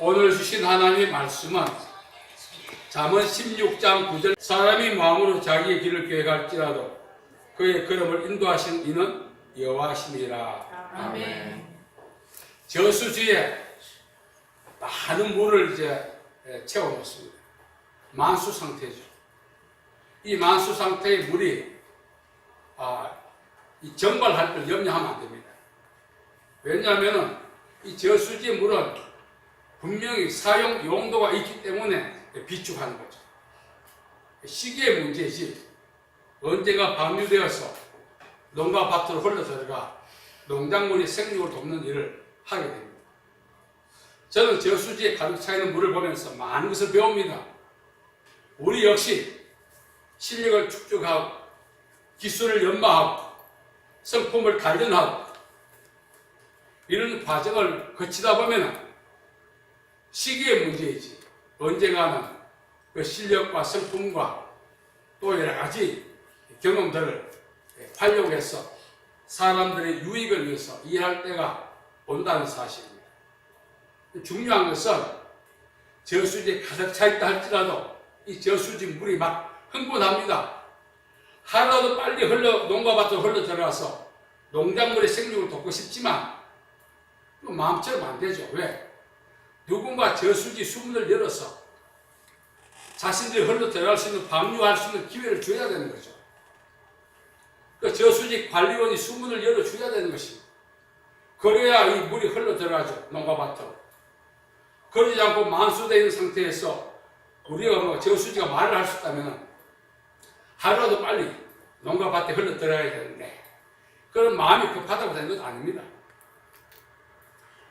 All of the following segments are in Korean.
오늘 주신 하나님의 말씀은 잠언 16장 9절 사람이 마음으로 자기의 길을 계획할지라도 그의 걸음을 인도하시는 이는 여호와시니라. 아멘. 저수지에 많은 물을 이제 채워놓습니다. 만수 상태죠. 이 만수 상태의 물이 이 정발할 걸 염려하면 안 됩니다. 왜냐하면 이 저수지의 물은 분명히 사용 용도가 있기 때문에 비축하는 거죠. 시기의 문제지 언제가 방류되어서 농가 밭으로 흘러 들어가 농작물이 생육을 돕는 일을 하게 됩니다. 저는 저수지에 가득 차 있는 물을 보면서 많은 것을 배웁니다. 우리 역시 실력을 축적하고 기술을 연마하고 성품을 단련하고 이런 과정을 거치다 보면 시기의 문제이지 언젠가는 그 실력과 성품과 또 여러 가지 경험들을 활용해서 사람들의 유익을 위해서 일할 때가 온다는 사실입니다. 중요한 것은 저수지에 가득 차 있다 할지라도 이 저수지 물이 막 흥분합니다. 하루라도 빨리 농가밭으로 흘러 들어가서 농작물의 생육을 돕고 싶지만 마음처럼 안 되죠. 왜? 누군가 저수지 수문을 열어서 자신들이 흘러 들어갈 수 있는 방류할 수 있는 기회를 줘야 되는 거죠. 그 저수지 관리원이 수문을 열어줘야 되는 것입니다. 그래야 이 물이 흘러 들어가죠. 농가밭으로. 그러지 않고 만수되어 있는 상태에서 우리가 저수지가 말을 할 수 있다면 하루라도 빨리 농가밭에 흘러 들어가야 되는데 그런 마음이 급하다고 되는 것 아닙니다.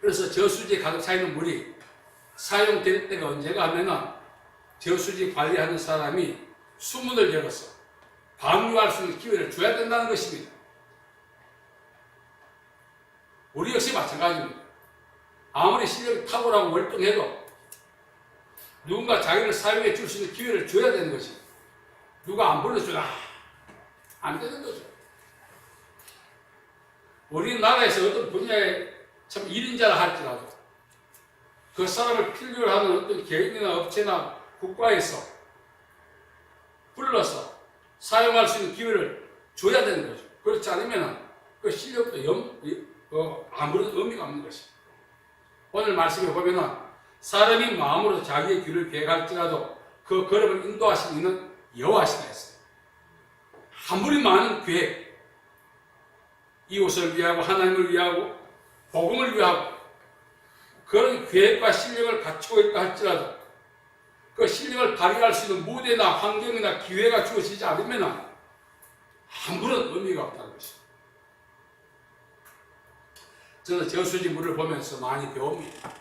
그래서 저수지에 가득 차 있는 물이 사용될 때가 언제가 하면은 저수지 관리하는 사람이 수문을 열어서 방류할 수 있는 기회를 줘야 된다는 것입니다. 우리 역시 마찬가지입니다. 아무리 실력이 탁월하고 월등해도 누군가 자기를 사용해 줄 수 있는 기회를 줘야 되는 것입니다. 누가 안 불러주나 안 되는 거죠. 우리나라에서 어떤 분야에 참 1인자라 할지라도 그 사람을 필요로 하는 어떤 개인이나 업체나 국가에서 불러서 사용할 수 있는 기회를 줘야 되는 거죠. 그렇지 않으면 그 실력도 아무런 의미가 없는 것입니다. 오늘 말씀에 보면은 사람이 마음으로 자기의 길을 계획할지라도 그 걸음을 인도하시는 이는 여호와시다 했어요. 아무리 많은 계획, 이웃을 위하고 하나님을 위하고 복음을 위하고 그런 계획과 실력을 갖추고 있다 할지라도 그 실력을 발휘할 수 있는 무대나 환경이나 기회가 주어지지 않으면 아무런 의미가 없다는 것입니다. 저는 저수지 물을 보면서 많이 배웁니다.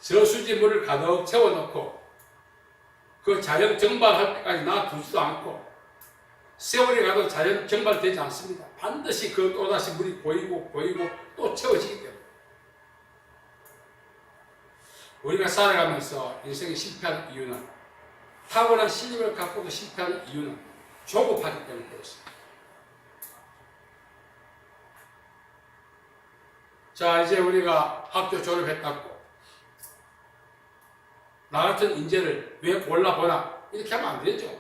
저수지 물을 가득 채워놓고 그 자연 정발할 때까지 놔두지도 않고 세월이 가도 자연 정발되지 않습니다. 반드시 그 또다시 물이 고이고 또 채워지기 때문에 우리가 살아가면서 인생이 실패하는 이유는 탁월한 실력을 갖고도 실패하는 이유는 조급하기 때문에 그렇습니다. 자, 이제 우리가 학교 졸업했다고 나 같은 인재를 왜 골라보나 이렇게 하면 안 되죠.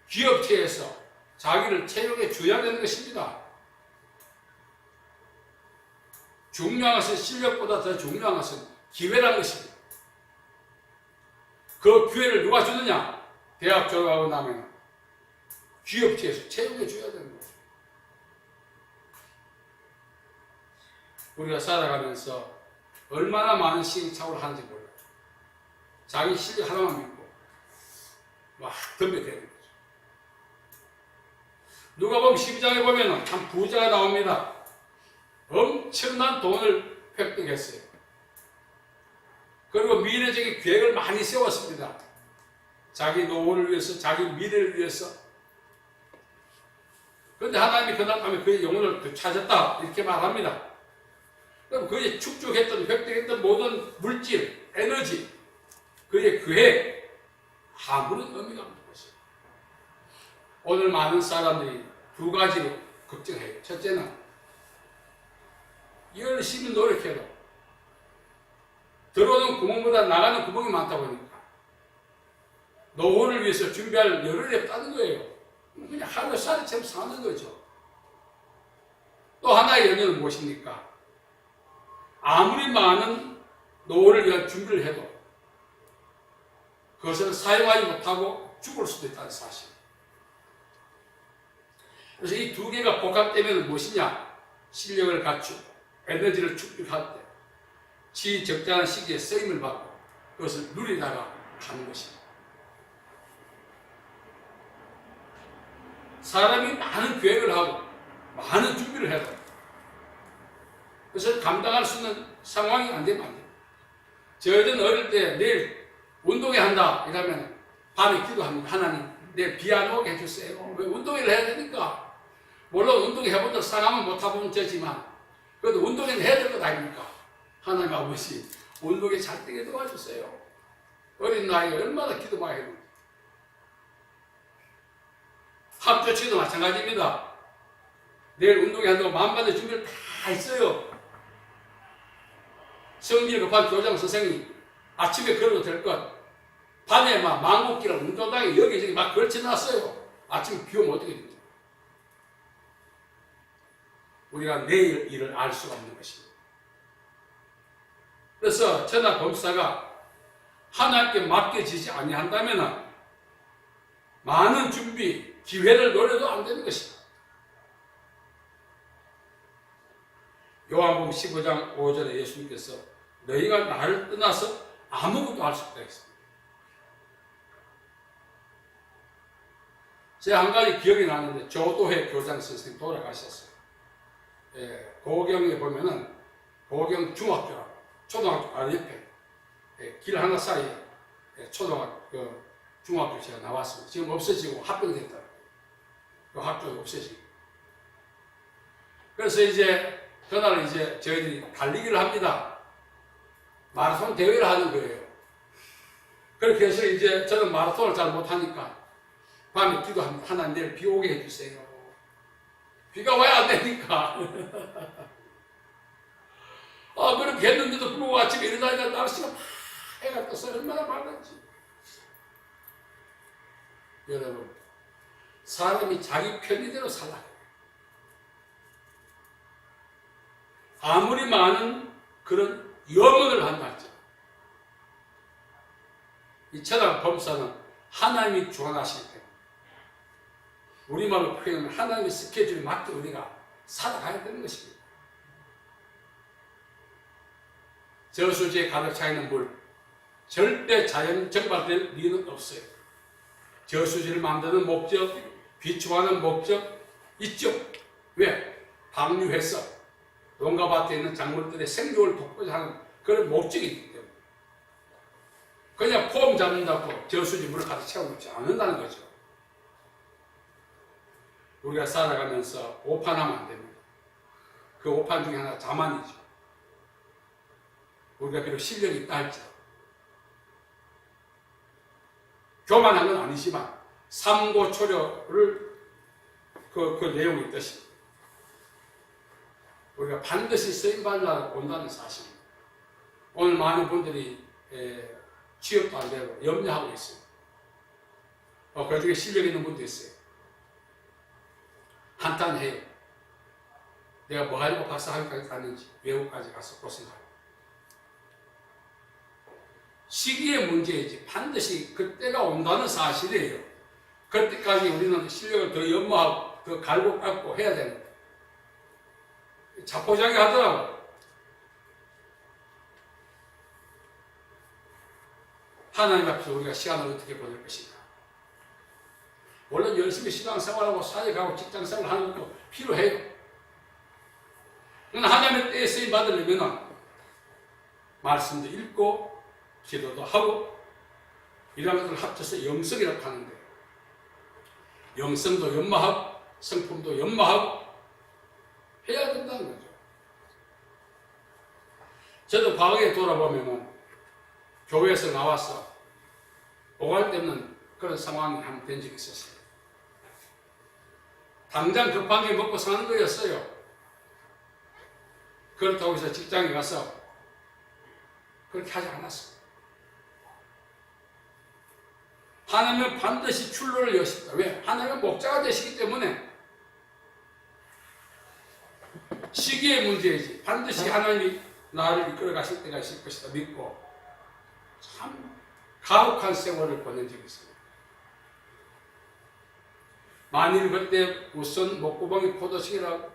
기업체에서 자기를 채용해 줘야 되는 것입니다. 중요한 것은 실력보다 더 중요한 것은 기회라는 것입니다. 그 기회를 누가 주느냐? 대학 졸업하고 나면 기업체에서 채용해 줘야 되는 거죠. 우리가 살아가면서 얼마나 많은 시행착오를 하는지 몰라요. 자기 실력 하나만 믿고 막 덤벼대는 거죠. 누가 보면 12장에 보면 참 부자가 나옵니다. 엄청난 돈을 획득했어요. 그리고 미래적인 계획을 많이 세웠습니다. 자기 노후를 위해서, 자기 미래를 위해서. 그런데 하나님이 그날 밤에 그의 영혼을 찾았다 이렇게 말합니다. 그럼 그의 축적했던, 획득했던 모든 물질, 에너지, 그의 계획 아무런 의미가 없는 것입니다. 오늘 많은 사람들이 두 가지로 걱정해요. 첫째는 열심히 노력해도 들어오는 구멍보다 나가는 구멍이 많다 보니까 노후를 위해서 준비할 열흘이 없다는 거예요. 그냥 하루 살이처럼 사는 거죠. 또 하나의 연유는 무엇입니까? 아무리 많은 노후를 위한 준비를 해도 그것을 사용하지 못하고 죽을 수도 있다는 사실. 그래서 이 두 개가 복합되면 무엇이냐? 실력을 갖추고 에너지를 축적할 때 적절한 시기에 쓰임을 받고 그것을 누리다가 가는 것입니다. 사람이 많은 계획을 하고 많은 준비를 해도 그것을 감당할 수 있는 상황이 안 되면 안 돼요. 저희들은 어릴 때 내일 운동회 한다 이러면 밤에 기도합니다. 하나님 내일 비 안 오게 해주세요. 왜 운동회를 해야 되니까. 물론 운동회 해본 적 상하면 못하면 되지만 그래도 운동회는 해야 될 것 아닙니까? 하나님 아버지 운동회 잘 되게 도와주세요. 어린 나이에 얼마나 기도 많이 했는지. 학교 측도 마찬가지입니다. 내일 운동회 한다고 만반의 준비를 다 했어요. 성질 급한 교장 선생님이 아침에 걸어도 될 것, 밤에 막 망국기랑 운동장에 여기저기 막 걸쳐놨어요. 아침에 비 오면 어떻게 됩니까? 우리가 내일 일을 알 수가 없는 것입니다. 그래서 천하 범사가 하나님께 맡겨지지 아니한다면 많은 준비, 기회를 노려도 안 되는 것입니다. 요한복음 15장 5절에 예수님께서 너희가 나를 떠나서 아무것도 할 수 없다 했습니다. 제가 한 가지 기억이 나는데 조도회 교장 선생님 돌아가셨어요. 고경에 보면은 고경 중학교라고 초등학교 옆에 길 하나 사이에 초등학교 중학교 제가 나왔습니다. 지금 없어지고 합병됐더라고요. 그 학교가 없어지고. 그래서 이제 그날 이제 저희들이 달리기를 합니다. 마라톤 대회를 하는 거예요. 그렇게 해서 이제 저는 마라톤을 잘 못하니까 밤에 기도합니다. 하나님 내일 비 오게 해주세요. 비가 와야 안 되니까. 그렇게 했는데도 불구하고 아침에 일어나니까 날씨가 막 해가 떠서 얼마나 밝았지. 여러분, 사람이 자기 편의대로 살아요. 아무리 많은 그런 염원을 한다 할지라도 이 천하 범사는 하나님이 주관하시기 때문에 우리말로 표현하면 하나님의 스케줄에 맞게 우리가 살아가야 되는 것입니다. 저수지에 가득 차 있는 물, 절대 자연 증발될 리는 없어요. 저수지를 만드는 목적, 비축하는 목적 있죠. 왜? 방류해서 농가 밭에 있는 작물들의 생존을 돕고자 하는 그런 목적이 있기 때문에 그냥 폼 잡는다고 저수지 물을 가득 채워놓지 않는다는 거죠. 우리가 살아가면서 오판하면 안 됩니다. 그 오판 중에 하나가 자만이죠. 우리가 비록 실력이 있다 할지라도 교만한 건 아니지만 삼고초려를 그 내용이 있듯이 우리가 반드시 쓰임받으러 온다는 사실입니다. 오늘 많은 분들이 취업도 안 되고 염려하고 있어요. 그 중에 실력 있는 분도 있어요. 한탄해요. 내가 뭐 하려고 박사학위까지 갔는지 외국까지 가서 고생하고. 시기의 문제이지 반드시 그때가 온다는 사실이에요. 그때까지 우리는 실력을 더 연마하고 더 갈고 깎고 해야 되는 거예요. 자포자기 하더라고요. 하나님 앞에서 우리가 시간을 어떻게 보낼 것인가. 물론 열심히 신앙생활하고 사역하고 직장생활 하는 것도 필요해요. 그러나 하나님의 때에 쓰임 받으려면 말씀도 읽고 기도도 하고 이런 것들을 합쳐서 영성이라고 하는데 영성도 연마하고 성품도 연마하고 해야 된다는 거죠. 저도 과거에 돌아보면 교회에서 나와서 오갈 데 없는 그런 상황이 한 번 된 적이 있었어요. 당장 급한 게 먹고 사는 거였어요. 그렇다고 해서 직장에 가서 그렇게 하지 않았습니다. 하나님은 반드시 출路를 여십니다. 왜? 하나님은 목자가 되시기 때문에. 시기의 문제이지 반드시 하나님이 나를 이끌어 가실 때가 있을 것이다 믿고 참 가혹한 세월을 보낸 적이 있습니다. 만일 그때 우선 목구멍이 포도식이라고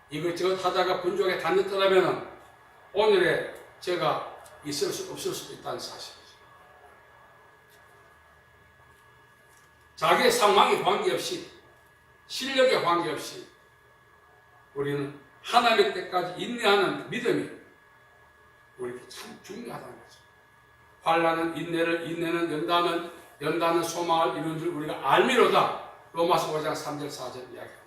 이것저것 하다가 분주하게 다녔더라면 오늘의 제가 있을 수 없을 수도 있다는 사실이죠. 자기의 상황에 관계없이 실력에 관계없이 우리는 하나님의 때까지 인내하는 믿음이 우리에게 참 중요하다는 거죠. 환난은 인내를, 인내는 연단은 소망을 이루는 줄 우리가 알미로다. 로마서 5장 3절 4절 이야기합니다.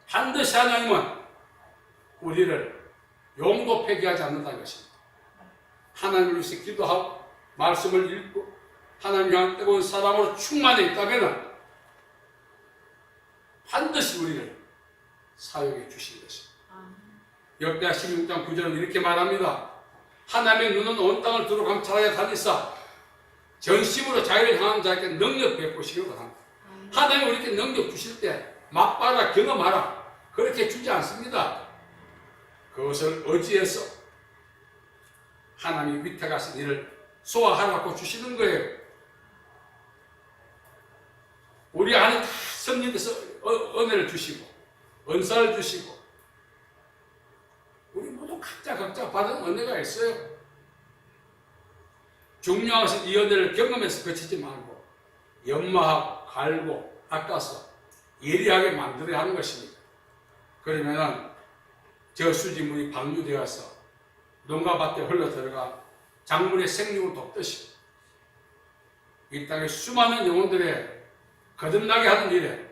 반드시 하나님은 우리를 용도 폐기하지 않는다는 것입니다. 하나님을 위해서 기도하고 말씀을 읽고 하나님 향한 뜨거운 사랑으로 충만해 있다면 반드시 우리를 사용해 주신 것입니다. 역대하 16장 9절은 이렇게 말합니다. 하나님의 눈은 온 땅을 두루 감찰하여 다니사 전심으로 자기를 향한 자에게 능력 베푸시기를 합니다. 하나님이 우리에게 능력 주실 때 맛봐라 경험하라 그렇게 주지 않습니다. 그것을 의지해서 하나님이 위태 가신 일을 소화하라고 주시는 거예요. 우리 안에 다 성령께서 은혜를 주시고 은사를 주시고 우리 모두 각자 받은 은혜가 있어요. 중요한 것은 이 은혜를 경험해서 그치지 말고 연마하고 갈고 닦아서 예리하게 만들어야 하는 것입니다. 그러면은 저수지물이 방류되어서 농가 밭에 흘러들어가 작물의 생육을 돕듯이 이 땅의 수많은 영혼들의 거듭나게 하는 일에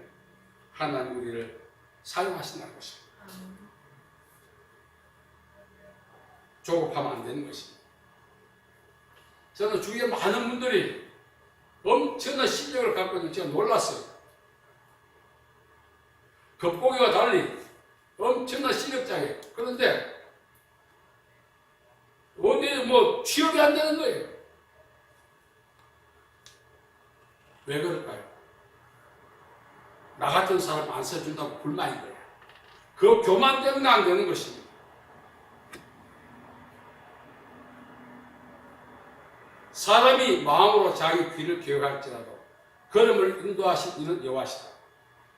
하나님 우리를 사용하신다는 것입니다. 조급하면 안 되는 것입니다. 저는 주위에 많은 분들이 엄청난 실력을 갖고 있는 제가 놀랐어요. 겉보기와 달리 엄청난 실력자예요. 그런데 어디 취업이 안 되는 거예요. 왜 그럴까요? 나 같은 사람 안 써준다고 불만인 거예요. 그 교만 때문에 안 되는 것입니다. 사람이 마음으로 자기 귀를 기억할지라도 걸음을 인도하신 이는 여호와시다.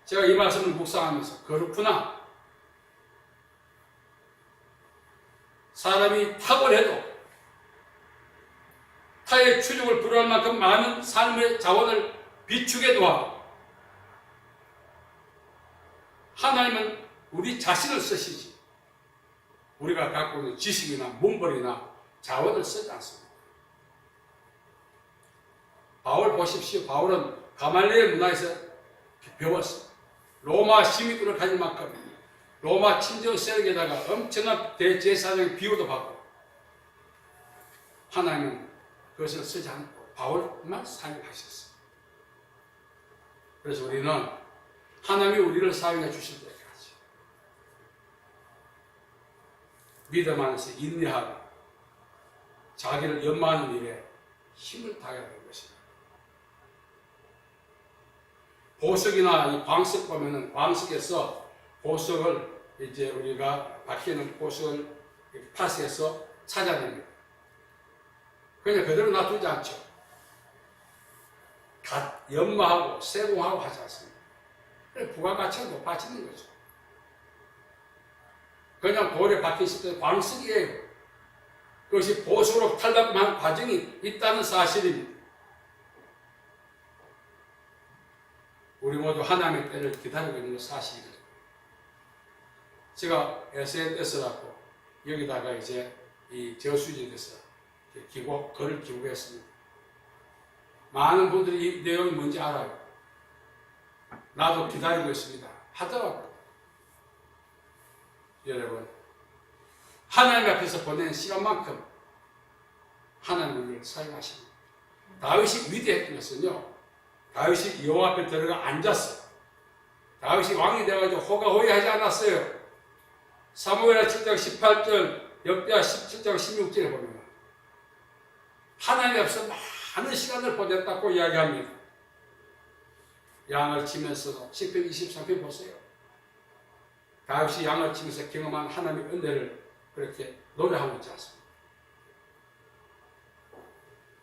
제가 이 말씀을 묵상하면서 그렇구나. 사람이 탁월해도 타의 추종을 불허할 만큼 많은 삶의 자원을 비축해 놓아 하나님은 우리 자신을 쓰시지 우리가 갖고 있는 지식이나 문벌이나 자원을 쓰지 않습니다. 바울 보십시오. 바울은 가말리엘 문화에서 배웠습니다. 로마 시민권을 가진 만큼 로마 친정 세력에다가 엄청난 대제사장의 비호도 받고 하나님은 그것을 쓰지 않고 바울만 사용하셨어요. 그래서 우리는 하나님이 우리를 사용해 주실 때까지 믿음 안에서 인내하고 자기를 연마하는 일에 힘을 다해야 하는 것입니다. 보석이나 이 광석 보면은 광석에서 보석을 이제 우리가 박히는 보석을 파스해서 찾아냅니다. 그냥 그대로 놔두지 않죠. 연마하고 세공하고 하지 않습니다. 부가가치가 높아지는 거죠. 그냥 돌에 박혔을 때 광석이에요. 그것이 보석으로 탈바꿈하는 과정이 있다는 사실입니다. 우리 모두 하나님의 때를 기다리고 있는 건 사실이거든요. 제가 SNS라고 여기다가 이제 이 저수지에서 글을 기록했습니다. 많은 분들이 이 내용이 뭔지 알아요. 나도 기다리고 있습니다. 하더라고요. 여러분, 하나님 앞에서 보낸 시간만큼 하나님 우리를 사용하십니다. 다윗이 위대했던 것은요, 다윗이 여호와 앞에 들어가 앉았어요. 다윗이 왕이 되어가지고 호가호위하지 않았어요. 사무엘하 7장 18절 역대하 17장 16절에 보면 하나님 앞에서 많은 시간을 보냈다고 이야기합니다. 양을 치면서도 시편 23편 보세요. 다윗이 양을 치면서 경험한 하나님의 은혜를 그렇게 노래하고 있지 않습니까?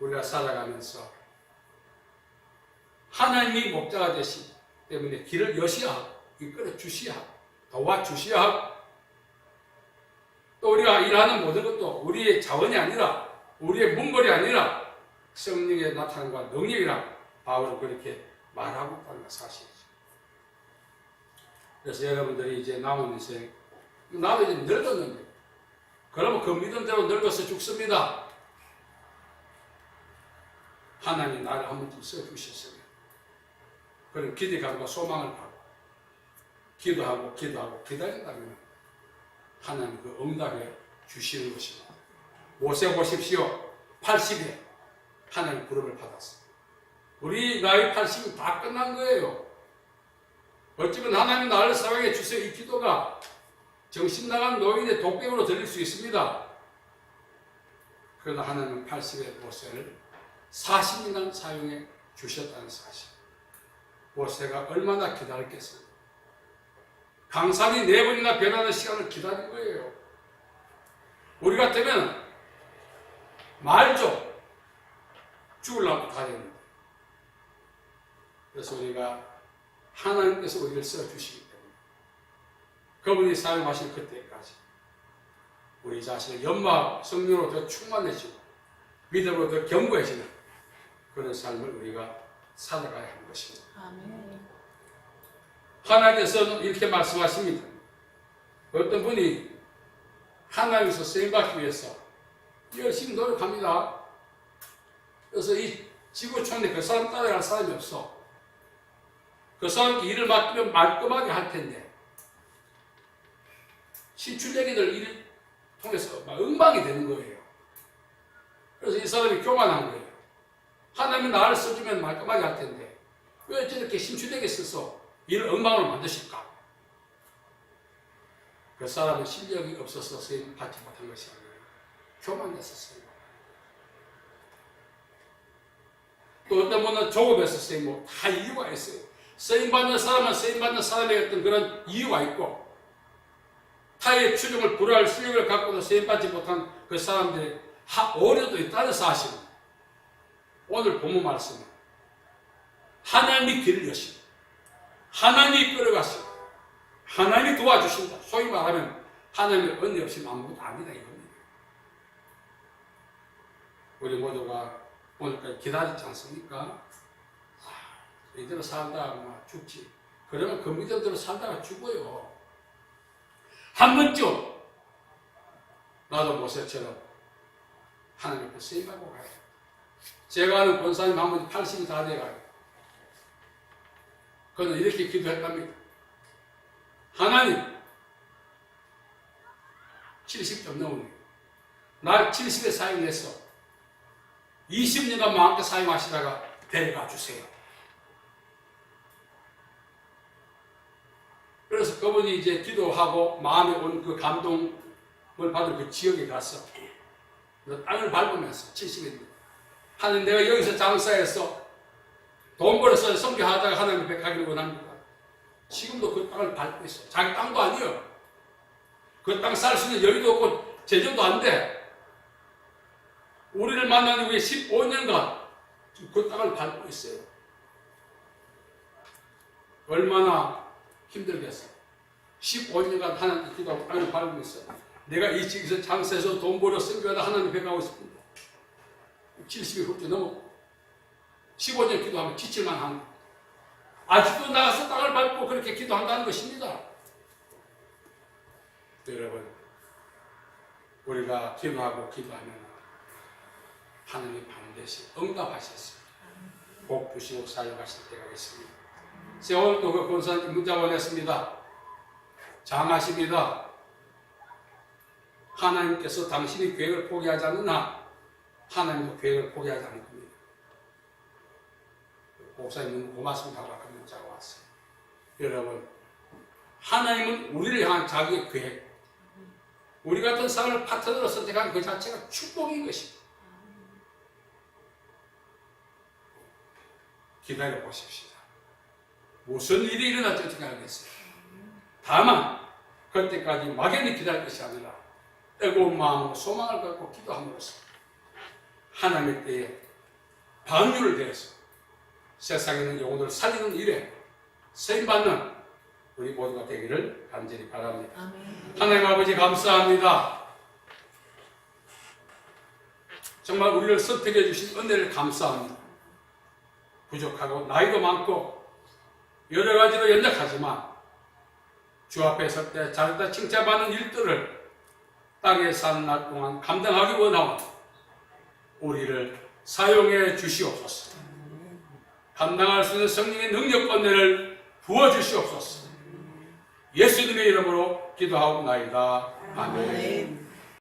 우리가 살아가면서 하나님이 목자가 되시기 때문에 길을 여시야 하고 이끌어 주시야 하고 도와주시야 하고 또 우리가 일하는 모든 것도 우리의 자원이 아니라 우리의 문벌이 아니라 성령의 나타남과 능력이라고 바울은 그렇게 말하고 있다는 것 사실이죠. 그래서 여러분들이 이제 남은 인생 나도 이제 늙었는데 그러면 그 믿음대로 늙어서 죽습니다. 하나님 나를 한 번쯤 써주셨으면 그런 기대감과 소망을 갖고 기도하고 기다린다면 하나님 그 응답해 주시는 것입니다. 모세 보십시오. 80에 하나님 부름을 받았어요. 우리 나이 80은 다 끝난 거예요. 어쩌면 하나님 나를 사랑해 주세요. 이 기도가 정신 나간 노인의 독백으로 들릴 수 있습니다. 그러나 하나님은 80의 모세를 40년간 사용해 주셨다는 사실. 모세가 얼마나 기다렸겠습니까? 강산이 4번이나 변하는 시간을 기다린 거예요. 우리 같으면 말죠. 죽으려고 다 됐는데. 그래서 우리가 하나님께서 우리를 써주시기 때문에 그분이 사용하실 그때까지 우리 자신을 연마하고 성령으로 더 충만해지고 믿음으로 더 견고해지는 그런 삶을 우리가 살아가야 하는 것입니다. 아멘. 하나님께서는 이렇게 말씀하십니다. 어떤 분이 하나님께서 쓰임받기 위해서 열심히 노력합니다. 그래서 이 지구촌에 그 사람 따라갈 사람이 없어. 그 사람께 일을 맡기면 말끔하게 할 텐데 신출내기들 일을 통해서 막 엉망이 되는 거예요. 그래서 이 사람이 교만한 거예요. 하나님이 나를 써주면 말끔하게 할 텐데 왜 저렇게 신출내기 써서 일을 엉망으로 만드실까? 그 사람은 실력이 없어서 쓰임 받지 못한 것이 아니에요. 교만했었어요. 또 어떤 분은 조급해서 쓰임 다 이유가 있어요. 쓰임받는 사람은 쓰임받는 사람의 어떤 그런 이유가 있고 타의 추종을 불허할 실력을 갖고도 쓰임받지 못한 그 사람들의 오류도 있다는 사실은 오늘 본문 말씀은 하나님이 길을 여시고 하나님이 끌어가시고 하나님이 도와주신다. 소위 말하면 하나님의 은혜 없이는 아무것도 아니다 이겁니다. 우리 모두가 오늘까지 기다리지 않습니까? 이대로 살다가 죽지. 그러면 그 믿음대로 살다가 죽어요. 한 번쯤 나도 모세처럼 하나님 앞에 쓰임받고 가요. 제가 아는 권사님 한 번 80이 다 돼가요. 그는 이렇게 기도했답니다. 하나님 70점 넘으니 날 70에 사용해서 20년간 마음껏 사용하시다가 데려가 주세요. 그래서 그분이 이제 기도하고 마음에 온 그 감동을 받은 그 지역에 가서 땅을 밟으면서 70년 하나님 내가 여기서 장사해서 돈 벌어서 성교하다가 하나님 앞에 가기를 원합니다. 지금도 그 땅을 밟고 있어요. 자기 땅도 아니에요. 그 땅 살 수 있는 여유도 없고 재정도 안 돼. 우리를 만난 후에 15년간 그 땅을 밟고 있어요. 얼마나 힘들겠어요. 15년간 하나님께 기도하고 땅을 밟고 있어요. 내가 이 지역에서 장사해서 돈 벌어 성교하다 하나님 앞에 가고 싶은데 70이 훌쩍 넘었고 15년 기도하면 지칠만 합니다. 아직도 나가서 땅을 밟고 그렇게 기도한다는 것입니다. 여러분, 우리가 기도하고 기도하면 하나님이 반드시 응답하셨습니다. 복 주시고 사용하실 때가 있습니다. 제가 오늘도 그 권사님 문자 보냈습니다. 장하십니다. 하나님께서 당신이 계획을 포기하지 않는 한 하나님도 계획을 포기하지 않을 겁니다. 목사님 고맙습니다 하고 그 문자가 왔어요. 여러분, 하나님은 우리를 향한 자기의 계획, 우리 같은 삶을 파트너로 선택하는 그 자체가 축복인 것입니다. 기다려 보십시다. 무슨 일이 일어날지 어떻게 알겠어요? 다만 그때까지 막연히 기다릴 것이 아니라 뜨거운 마음으로 소망을 갖고 기도함으로써 하나님의 때에 방류를 대해서 세상에 있는 영혼을 살리는 일에 쓰임받는 우리 모두가 되기를 간절히 바랍니다. 아멘. 하나님 아버지 감사합니다. 정말 우리를 선택해 주신 은혜를 감사합니다. 부족하고 나이도 많고 여러 가지로 연약하지만 주 앞에 설 때 잘했다 칭찬받는 일들을 땅에 사는 날 동안 감당하기 원하오니 우리를 사용해 주시옵소서. 감당할 수 있는 성령의 능력 권능을 부어주시옵소서. 예수님의 이름으로 기도하옵나이다. 아멘.